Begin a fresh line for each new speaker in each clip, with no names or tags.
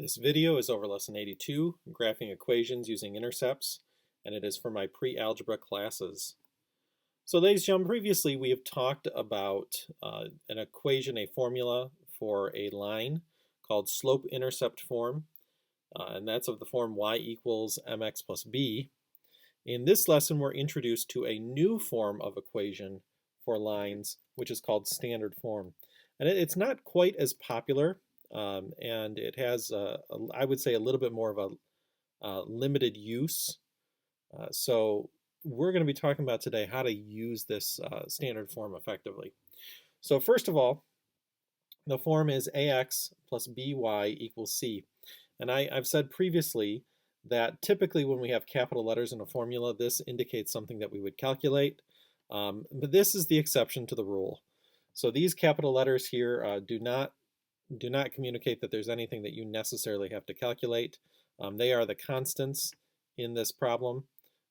This video is over lesson 82, graphing equations using intercepts, and it is for my pre-algebra classes. So ladies and gentlemen, previously we have talked about an equation, a formula for a line called slope-intercept form, and that's of the form y equals mx plus b. In this lesson, we're introduced to a new form of equation for lines, which is called standard form. And it's not quite as popular, and it has, I would say, a little bit more of a limited use. So we're going to be talking about today how to use this standard form effectively. So first of all, the form is ax plus by equals c. And I've said previously that typically when we have capital letters in a formula, this indicates something that we would calculate. But this is the exception to the rule. So these capital letters here do not communicate that there's anything that you necessarily have to calculate. They are the constants in this problem.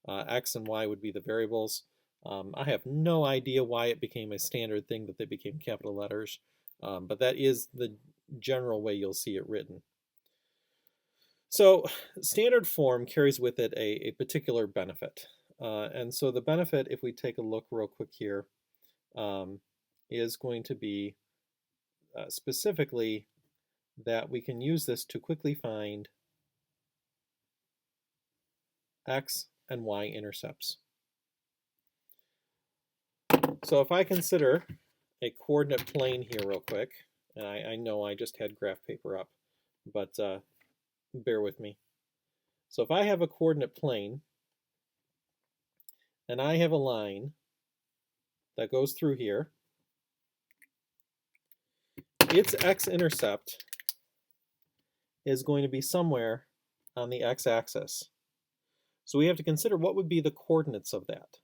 X and y would be the variables. I have no idea why it became a standard thing that they became capital letters, but that is the general way you'll see it written. So standard form carries with it a particular benefit. And so the benefit, if we take a look real quick here, is going to be specifically that we can use this to quickly find x and y intercepts. So if I consider a coordinate plane here real quick, and I know I just had graph paper up, but bear with me. So if I have a coordinate plane and I have a line that goes through here, its x-intercept is going to be somewhere on the x-axis. So we have to consider what would be the coordinates of that.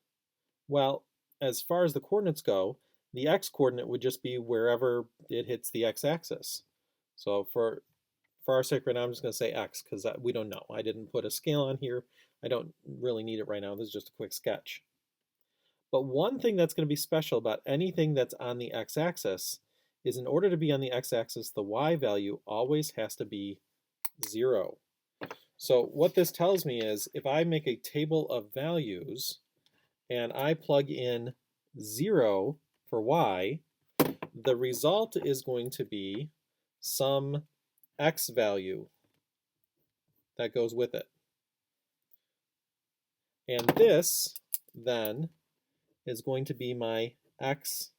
Well, as far as the coordinates go, the x-coordinate would just be wherever it hits the x-axis. So for our sake right now, I'm just going to say x because we don't know. I didn't put a scale on here. I don't really need it right now. This is just a quick sketch. But one thing that's going to be special about anything that's on the x-axis is in order to be on the x-axis, the y value always has to be 0. So what this tells me is if I make a table of values and I plug in 0 for y, the result is going to be some x value that goes with it. And this then is going to be my x-intercept.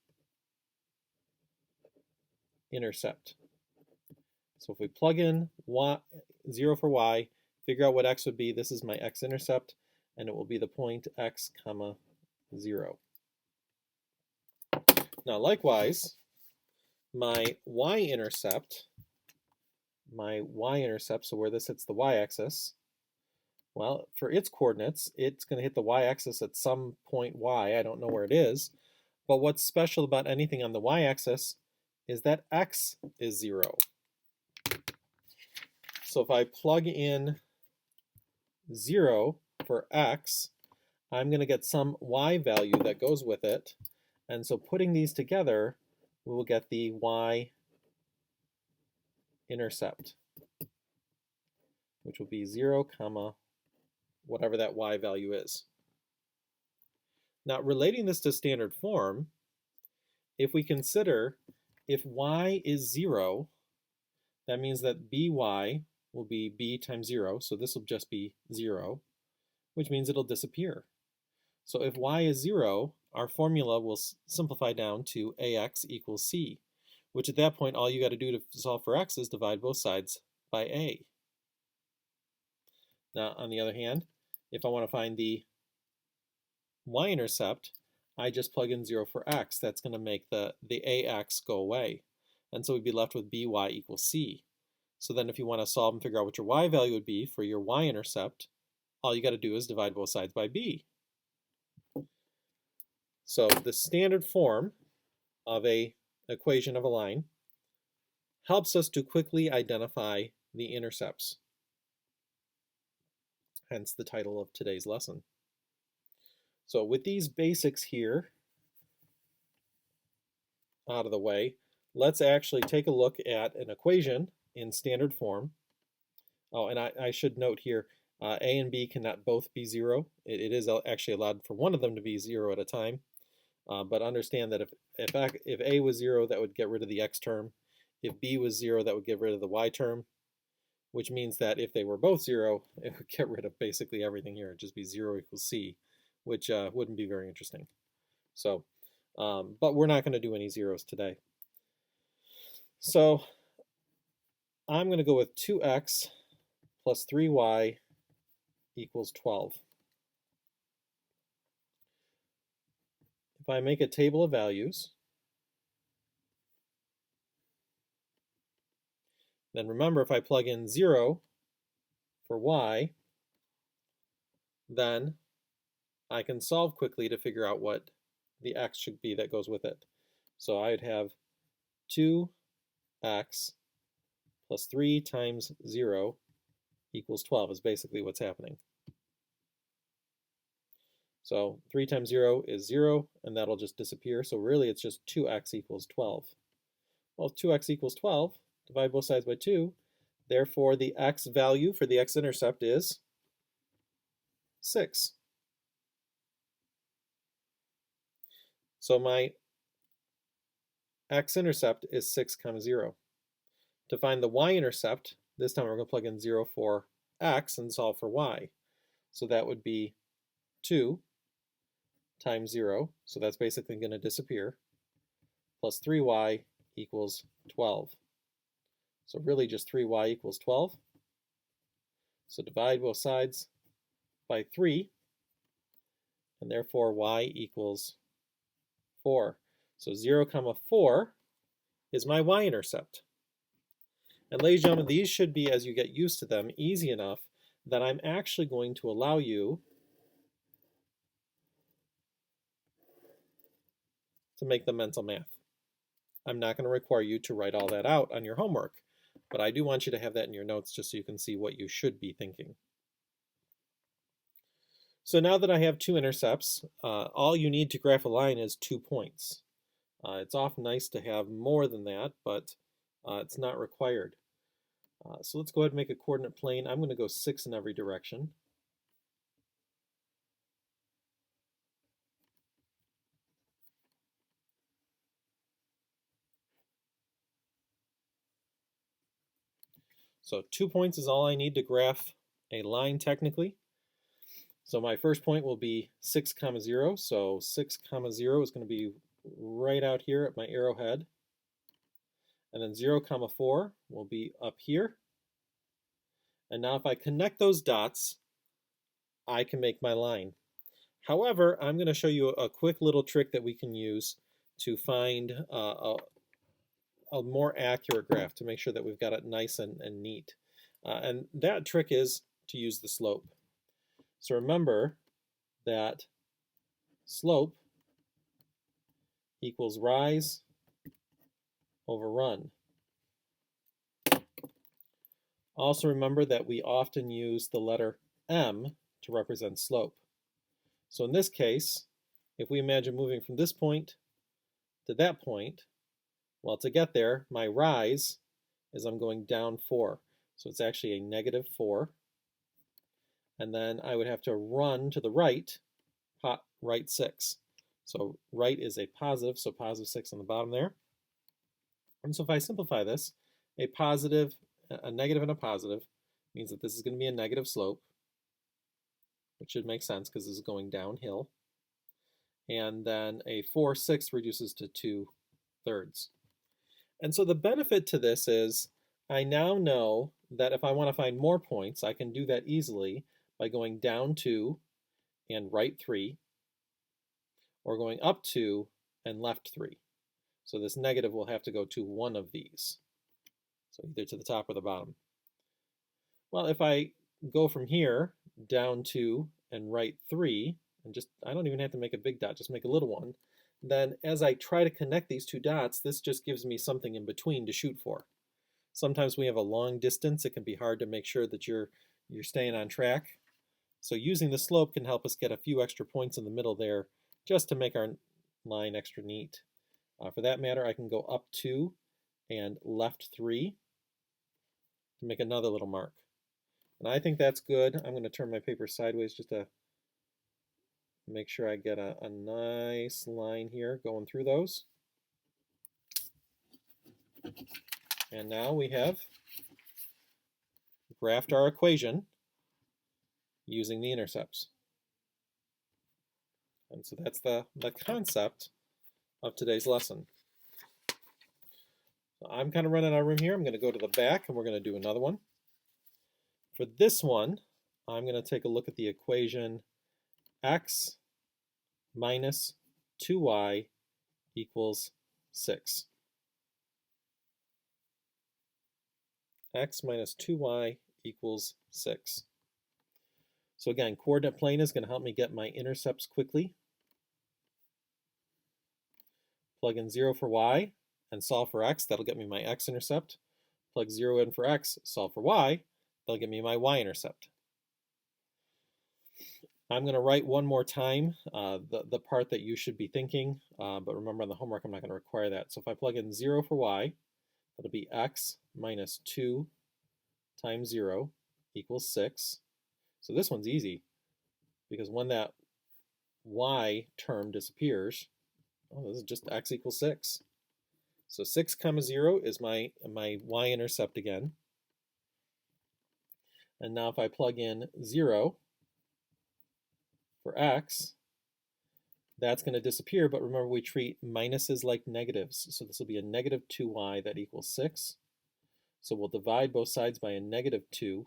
So if we plug in 0 for y, figure out what x would be, this is my x-intercept, and it will be the point x comma 0. Now likewise, my y-intercept, so where this hits the y-axis, well, for its coordinates, it's going to hit the y-axis at some point y. I don't know where it is. But what's special about anything on the y-axis is that x is 0. So if I plug in 0 for x, I'm going to get some y value that goes with it. And so putting these together, we will get the y-intercept, which will be 0, comma, whatever that y value is. Now, relating this to standard form, if we consider if y is 0, that means that by will be b times 0, so this will just be 0, which means it'll disappear. So if y is 0, our formula will simplify down to ax equals c, which at that point all you got to do to solve for x is divide both sides by a. Now, on the other hand, if I want to find the y-intercept, I just plug in 0 for x. That's going to make the ax go away. And so we'd be left with by equals c. So then if you want to solve and figure out what your y value would be for your y-intercept, all you got to do is divide both sides by b. So the standard form of an equation of a line helps us to quickly identify the intercepts. Hence the title of today's lesson. So with these basics here out of the way, let's actually take a look at an equation in standard form Oh, and I should note here, A and B cannot both be 0. It is actually allowed for one of them to be 0 at a time. But understand that if A was 0, that would get rid of the x term. If B was 0, that would get rid of the y term, which means that if they were both 0, it would get rid of basically everything here. It'd just be 0 equals C, which wouldn't be very interesting. So, but we're not going to do any zeros today. So I'm going to go with 2x plus 3y equals 12. If I make a table of values, then remember, if I plug in 0 for y, then I can solve quickly to figure out what the x should be that goes with it. So I'd have 2x plus 3 times 0 equals 12 is basically what's happening. So 3 times 0 is 0, and that'll just disappear. So really it's just 2x equals 12. Well, if 2x equals 12, divide both sides by 2. Therefore, the x value for the x-intercept is 6. So my x-intercept is 6, 0. To find the y-intercept, this time we're going to plug in 0 for x and solve for y. So that would be 2 times 0, so that's basically going to disappear, plus 3y equals 12. So really just 3y equals 12. So divide both sides by 3, and therefore y equals 4. So 0, 4 is my y-intercept. And ladies and gentlemen, these should be, as you get used to them, easy enough that I'm actually going to allow you to make the mental math. I'm not going to require you to write all that out on your homework, but I do want you to have that in your notes just so you can see what you should be thinking. So now that I have 2 intercepts, all you need to graph a line is 2 points. It's often nice to have more than that, but it's not required. So let's go ahead and make a coordinate plane. I'm going to go 6 in every direction. So 2 points is all I need to graph a line technically. So my first point will be 6, 0. So 6, 0 is going to be right out here at my arrowhead. And then 0, 4 will be up here. And now if I connect those dots, I can make my line. However, I'm going to show you a quick little trick that we can use to find a more accurate graph, to make sure that we've got it nice and neat. And that trick is to use the slope. So remember that slope equals rise over run. Also remember that we often use the letter m to represent slope. So in this case, if we imagine moving from this point to that point, well, to get there, my rise is I'm going down 4. So it's actually a negative 4. And then I would have to run to the right, right 6. So right is a positive, so positive 6 on the bottom there. And so if I simplify this, a positive, a negative, and a positive means that this is going to be a negative slope, which should make sense because this is going downhill. And then a 4, 6 reduces to 2/3. And so the benefit to this is I now know that if I want to find more points, I can do that easily by going down 2 and right 3, or going up 2 and left 3. So this negative will have to go to one of these, so either to the top or the bottom. Well, if I go from here down 2 and right 3, and just, I don't even have to make a big dot, just make a little one, then as I try to connect these two dots, this just gives me something in between to shoot for. Sometimes we have a long distance. It can be hard to make sure that you're staying on track. So using the slope can help us get a few extra points in the middle there just to make our line extra neat. For that matter, I can go up 2 and left 3 to make another little mark. And I think that's good. I'm going to turn my paper sideways just to make sure I get a nice line here going through those. And now we have graphed our equation using the intercepts. And so that's the concept of today's lesson. So I'm kind of running out of room here. I'm going to go to the back and we're going to do another one. For this one, I'm going to take a look at the equation x minus 2y equals 6. X minus 2y equals 6. So again, coordinate plane is going to help me get my intercepts quickly. Plug in 0 for y and solve for x. That'll get me my x-intercept. Plug 0 in for x, solve for y. That'll give me my y-intercept. I'm going to write one more time the part that you should be thinking, but remember on the homework I'm not going to require that. So if I plug in 0 for y, that'll be x minus 2 times 0 equals 6. So this one's easy, because when that y term disappears, oh, this is just x equals 6. So 6 comma 0 is my y-intercept again. And now if I plug in 0 for x, that's going to disappear, but remember we treat minuses like negatives. So this will be a negative 2y that equals 6. So we'll divide both sides by a negative 2.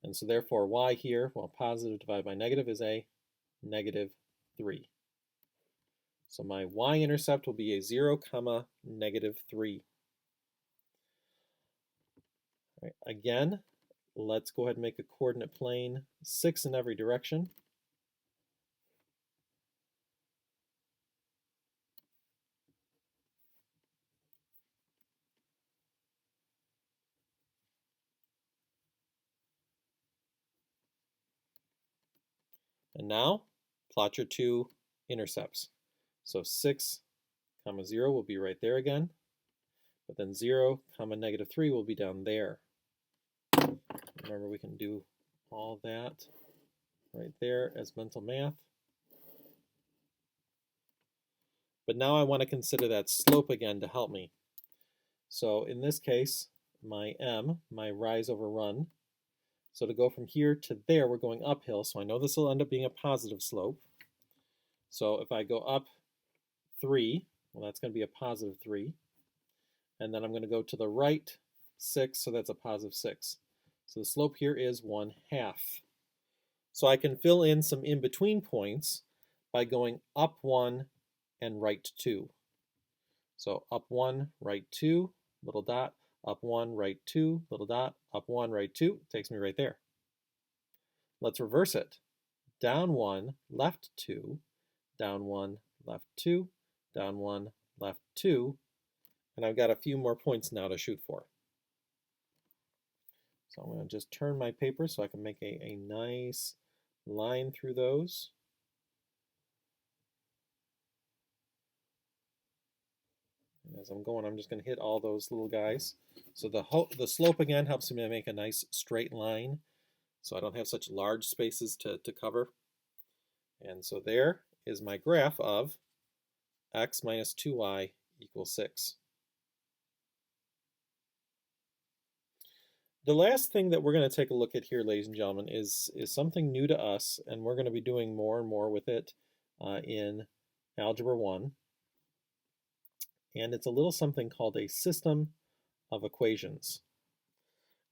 And so therefore y here, well, positive divided by negative is a negative 3. So my y-intercept will be a 0 comma negative 3. All right, again, let's go ahead and make a coordinate plane 6 in every direction. And now plot your two intercepts. So 6 comma 0 will be right there again, but then 0 comma negative 3 will be down there. Remember, we can do all that right there as mental math. But now I want to consider that slope again to help me. So in this case, my m, my rise over run. So to go from here to there, we're going uphill. So I know this will end up being a positive slope. So if I go up 3, well, that's going to be a positive 3. And then I'm going to go to the right 6, so that's a positive 6. So the slope here is 1/2. So I can fill in some in-between points by going up 1 and right 2. So up 1, right 2, little dot, up 1, right 2, little dot, up 1, right 2, takes me right there. Let's reverse it. Down 1, left 2, down 1, left 2, down 1, left 2, and I've got a few more points now to shoot for. So I'm going to just turn my paper so I can make a nice line through those. And as I'm going, I'm just going to hit all those little guys. So the slope again helps me to make a nice straight line, so I don't have such large spaces to cover. And so there is my graph of x minus 2y equals 6. The last thing that we're going to take a look at here, ladies and gentlemen, is something new to us, and we're going to be doing more and more with it in Algebra 1. And it's a little something called a system of equations.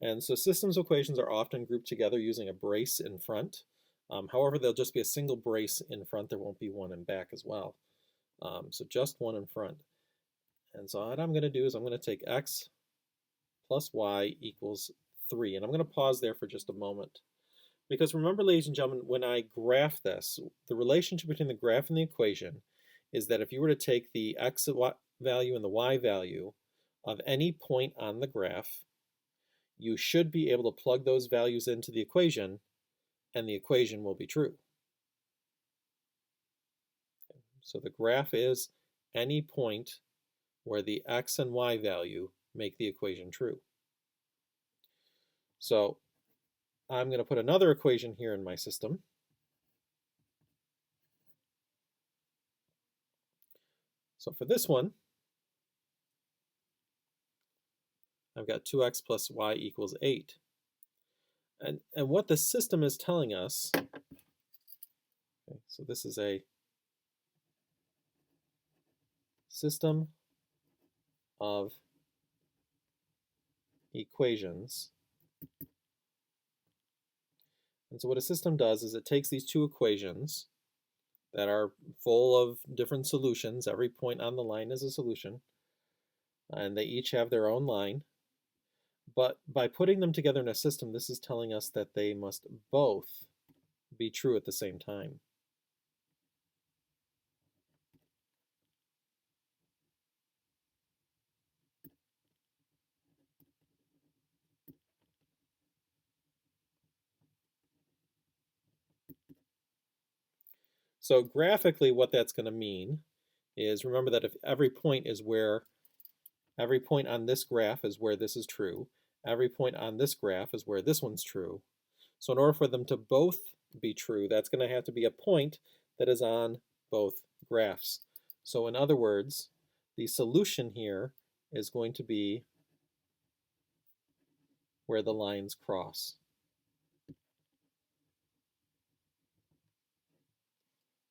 And so systems of equations are often grouped together using a brace in front. However, there'll just be a single brace in front. There won't be one in back as well. So just one in front. And so what I'm going to do is I'm going to take x plus y equals 3. And I'm going to pause there for just a moment. Because remember, ladies and gentlemen, when I graph this, the relationship between the graph and the equation is that if you were to take the x value and the y value of any point on the graph, you should be able to plug those values into the equation, and the equation will be true. So the graph is any point where the x and y value make the equation true. So I'm going to put another equation here in my system. So for this one, I've got 2x plus y equals 8. And what the system is telling us, okay, so this is a system of equations. And so what a system does is it takes these two equations that are full of different solutions. Every point on the line is a solution, and they each have their own line. But by putting them together in a system, this is telling us that they must both be true at the same time. So graphically, what that's going to mean is, remember that if every point on this graph is where this is true, every point on this graph is where this one's true. So in order for them to both be true, that's going to have to be a point that is on both graphs. So in other words, the solution here is going to be where the lines cross.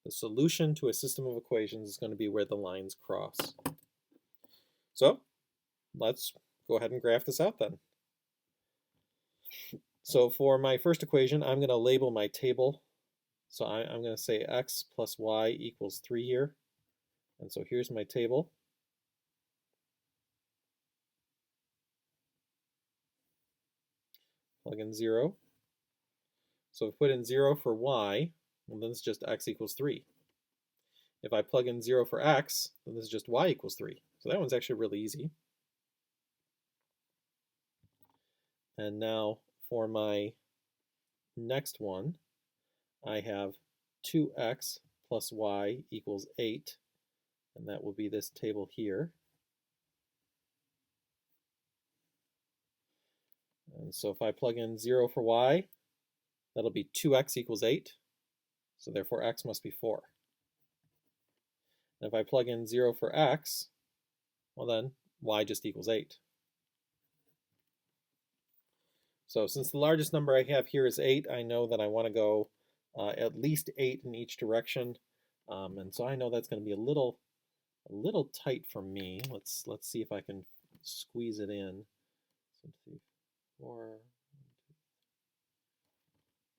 The solution to a system of equations is going to be where the lines cross. So let's go ahead and graph this out then. So for my first equation, I'm going to label my table. So I'm going to say x plus y equals 3 here. And so here's my table. Plug in 0. So if I put in 0 for y, well, then it's just x equals 3. If I plug in 0 for x, then this is just y equals 3. So that one's actually really easy. And now for my next one, I have 2x plus y equals 8. And that will be this table here. And so if I plug in 0 for y, that'll be 2x equals 8. So therefore x must be 4. And if I plug in 0 for x, well then y just equals 8. So since the largest number I have here is 8, I know that I want to go at least 8 in each direction. And so I know that's going to be a little tight for me. Let's see if I can squeeze it in. 2, 3, 4.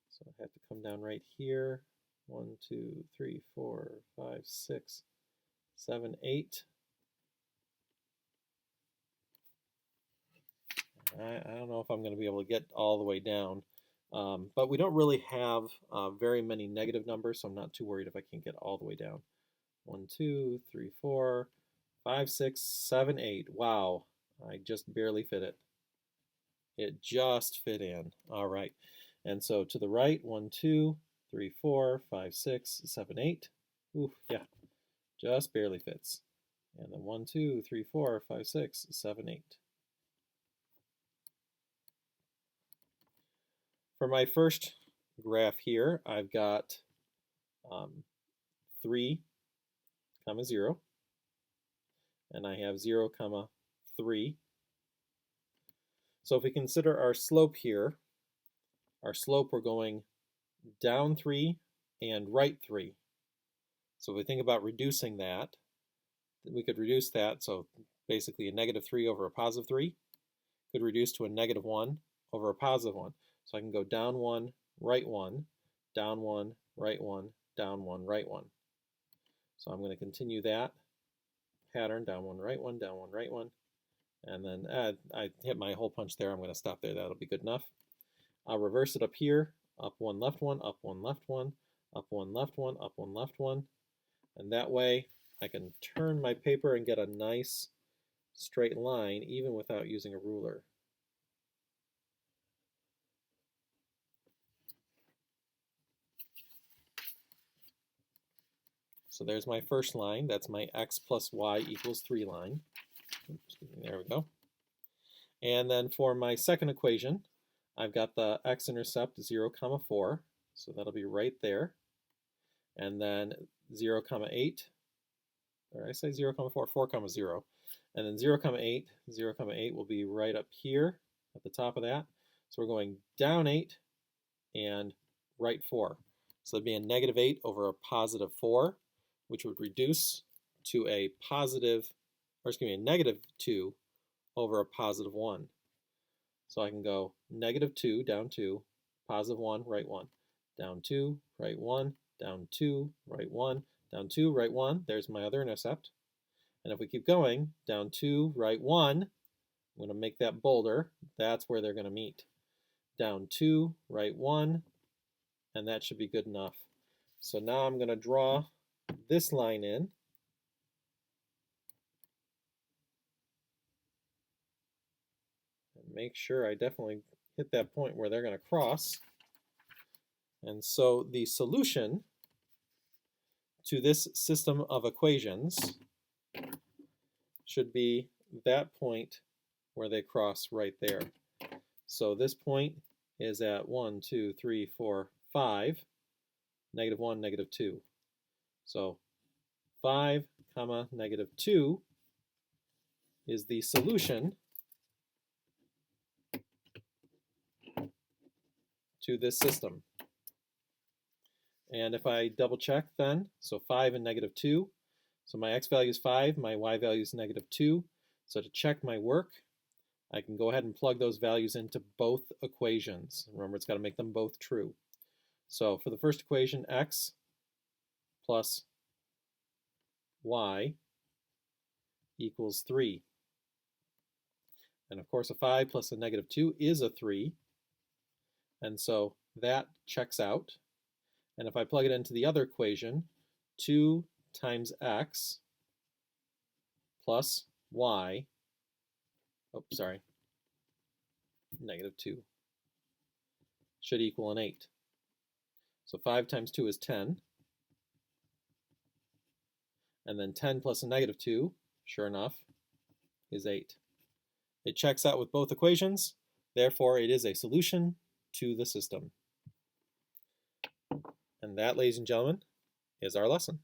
So I have to come down right here. 1, 2, 3, 4, 5, 6, 7, 8. I don't know if I'm going to be able to get all the way down, but we don't really have very many negative numbers, so I'm not too worried if I can't get all the way down. 1, 2, 3, 4, 5, 6, 7, 8. Wow, I just barely fit it. It just fit in. All right. And so to the right, 1, 2, 3, 4, 5, 6, 7, 8. Ooh, yeah, just barely fits. And then 1, 2, 3, 4, 5, 6, 7, 8. For my first graph here, I've got 3, 0, and I have 0, 3. So if we consider our slope here, our slope, we're going down 3 and right 3. So if we think about reducing that, we could reduce that, so basically a -3 over a +3 could reduce to a -1 over a +1. So I can go down 1, right 1, down 1, right 1, down 1, right 1. So I'm going to continue that pattern, down 1, right 1, down 1, right 1. And then I hit my hole punch there. I'm going to stop there. That'll be good enough. I'll reverse it up here. Up 1, left 1, up 1, left 1, up 1, left 1, up 1, left 1. And that way I can turn my paper and get a nice straight line even without using a ruler. So there's my first line. That's my x plus y equals 3 line. Oops, there we go. And then for my second equation, I've got the x-intercept 0, 4, so that'll be right there. And then 0, 8, or I say 0, 4, 4, 0. And then 0, 8, 0, 8 will be right up here at the top of that. So we're going down 8 and right 4. So that'd be a negative 8 over a positive 4, which would reduce to a positive, or excuse me, a negative 2 over a positive 1. So I can go negative 2, down 2, positive 1, right 1, down 2, right 1, down 2, right 1, down 2, right 1. There's my other intercept. And if we keep going, down 2, right 1, I'm going to make that bolder. That's where they're going to meet. Down 2, right 1, and that should be good enough. So now I'm going to draw this line in. And make sure I definitely hit that point where they're going to cross. And so the solution to this system of equations should be that point where they cross right there. So this point is at 1, 2, 3, 4, 5, negative 1, negative 2. So 5, negative 2 is the solution to this system. And if I double check then, so 5 and negative 2, so my x value is 5, my y value is negative 2. So to check my work, I can go ahead and plug those values into both equations. Remember, it's got to make them both true. So for the first equation, x plus y equals 3. And of course, a 5 plus a negative 2 is a 3. And so that checks out. And if I plug it into the other equation, 2 times x plus y, negative 2, should equal an 8. So 5 times 2 is 10. And then 10 plus a negative 2, sure enough, is 8. It checks out with both equations, therefore it is a solution to the system. And that, ladies and gentlemen, is our lesson.